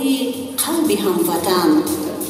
صدای قلب هموطن،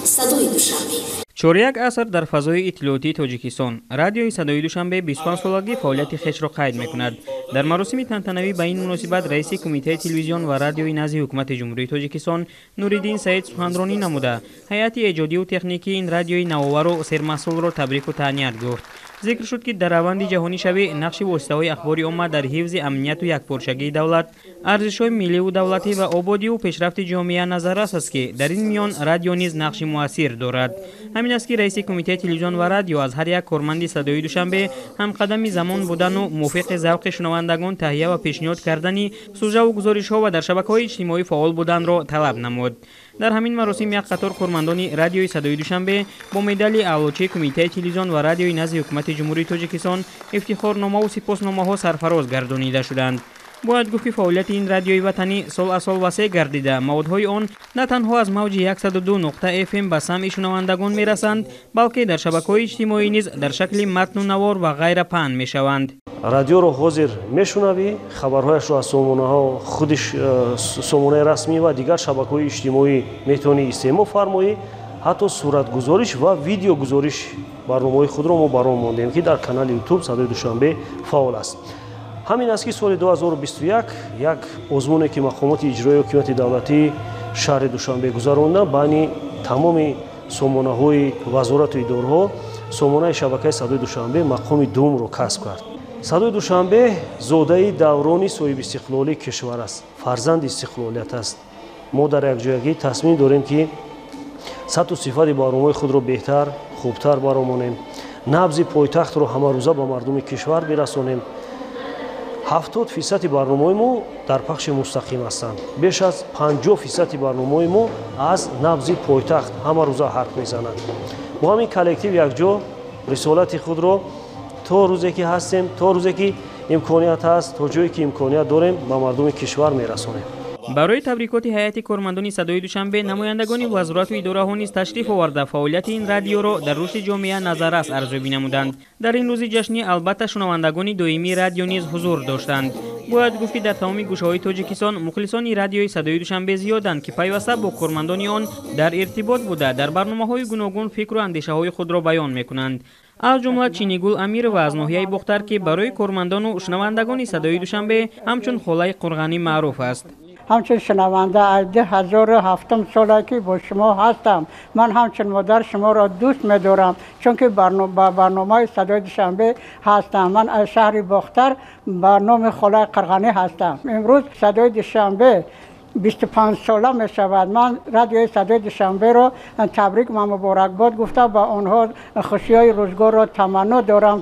صدای دوشنبه. 4 عصر در فضای اطلاعاتی تاجیکستان رادیوی صدای دوشنبه 25 سالگی فعالیت خیش را قید میکند. در مراسم تنتنوی به این مناسبت رئیس کمیته تلویزیون و رادیوی نزد حکومت جمهوری تاجیکستان نوریدین سعید سخنرانی نموده هیئت ایجادی و تکنیکی این رادیوی نوآور و سرمسئول را تبریک و تهنیت گفت. ذکر شد که در روند جهانی شوی نقش واسطه‌های اخباری امت در حفظ امنیت و یکپارچگی دولت، ارزش‌های ملی و دولتی و آبادی و پیشرفت جامعه نظررس است که در این میان رادیو نیز نقش مؤثر دارد. همین است که رئیس کمیته تلویزیون و رادیو از هر یک کارمند صدای دوشنبه هم قدم زمان بودن و موافق ذوق شنوندگان تهیه و پیشنهاد کردن سوژه و گزارش‌ها و در شبکه‌های اجتماعی فعال بودن را طلب نمود. در همین مراسم یک قطار کارمندان رادیوی صدای دوشنبه با مدال اعلاچی کمیته تلویزیون و رادیوی نزد حکومت جمهوری تاجیکستان افتخارنامه و سپاسنامه‌ها سرفراز گردانیده شدند. باید گفت که فعالیت این رادیوی وطنی سال از سال وسیع گردیده موادهای آن نه تنها از موج 102 نقطه FM به سمع شنوندگان میرسند، بلکه در شبکه‌های اجتماعی نیز در شکل متن و نوار و غیره پهن میشوند. رادیو رو حاضر میشنوی، خبرهایش رو از سامانه‌ها خودش سامانه رسمی و دیگر شبکه‌های اجتماعی میتونی استماع فرمایی. حتی صورت گزارش و ویدیو گزارش برنامه‌های خود رو ما برام ماندیم که در کانال یوتیوب صدای دوشنبه فعال است. همین است که سال 2021 یک آزمونی که مقامات اجرایی حکومت دولتی شهر دوشنبه گذراندند بین تمام سامانه‌های وزارت و اداره‌ها سامانه شبکه صدای دوشنبه مقام دوم رو کسب کرد. صدای دوشنبه زاده دوران صاحب استقلالی کشور است، فرزند استقلالیت است. ما در یک جایگی تصمیم داریم که سطح و صفت برنامه خود رو بهتر خوبتر برآوریم، نبض پایتخت رو همه روزه به مردم کشور برسانیم. 70% برنامه ما در پخش مستقیم هستند. بیش از 50% برنامه ما از نبض پایتخت همه روزه حرف میزنند. ما همین کلکتیو یک جا رسالت خود رو تا روزی که هستیم، تا روزی که امکانیت هست، تا جایی که امکانیت داریم به مردم کشور میرسونیم. برای تبریکات هیئت کارمندان صدای دوشنبه نمایندگان وزارت و اداره‌ها نیز تشریف آورده فعالیت این رادیو را در رشد جامعه نظررس ارزیابی نمودند. در این روز جشنی البته شنوندگان دائمی رادیو نیز حضور داشتند. باید گفت که در تمام گوشه‌های تاجیکستان مخلصان رادیوی صدای دوشنبه زیادند که پیوسته با کارمندان آن در ارتباط بوده در برنامه‌های گوناگون فکر و اندیشه‌های خود را بیان می‌کنند. از جمله چینیگل امیر و از ناحیه بختر که برای کارمندان و شنوندگان صدای دوشنبه همچون خالای قرغنی معروف است. همچون شنونده از 2007 ساله که با شما هستم. من همچون مادر شما را دوست می‌دارم چون که برنامه صدای دوشنبه هستم. من از شهر بختر به نام خالای قرغنی هستم. امروز صدای دوشنبه 25 ساله می شود. من رادیوی صدای دوشنبه را تبریک و مبارکباد گفته با آنها خوشی‌های روزگار را تمنا دارم.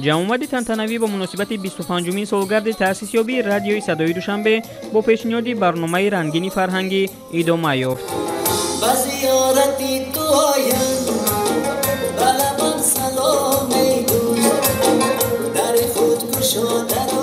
جمع‌آمد تنتنوی با مناسبت 25مین سالگرد تأسیس یابی رادیوی صدای دوشنبه با پیشنهاد برنامه رنگین فرهنگی ادامه یافت. سلام